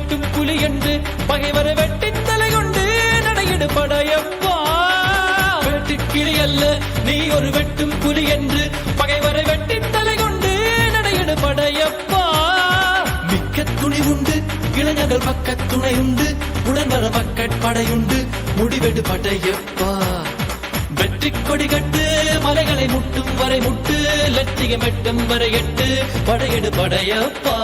வெட்டும் புலி என்று பகைவரை வெட்டி தலை கொண்டு நடையிடு படையப்பா. வெட்டுக்கிளி அல்ல நீ ஒரு வெட்டும் புலி என்று பகைவரை வெட்டி தலை கொண்டு நடையிடு படையப்பா. மிக்க துணி உண்டு இளைஞர்கள் பக்க துணை உண்டு உடன்வர பக்கட் படையுண்டு முடிவெடு படையப்பா. வெற்றி கொடி கட்டு மலைகளை முட்டும் வரை முட்டு லட்சியம் எட்டும் வரை எட்டு படையெடு படையப்பா.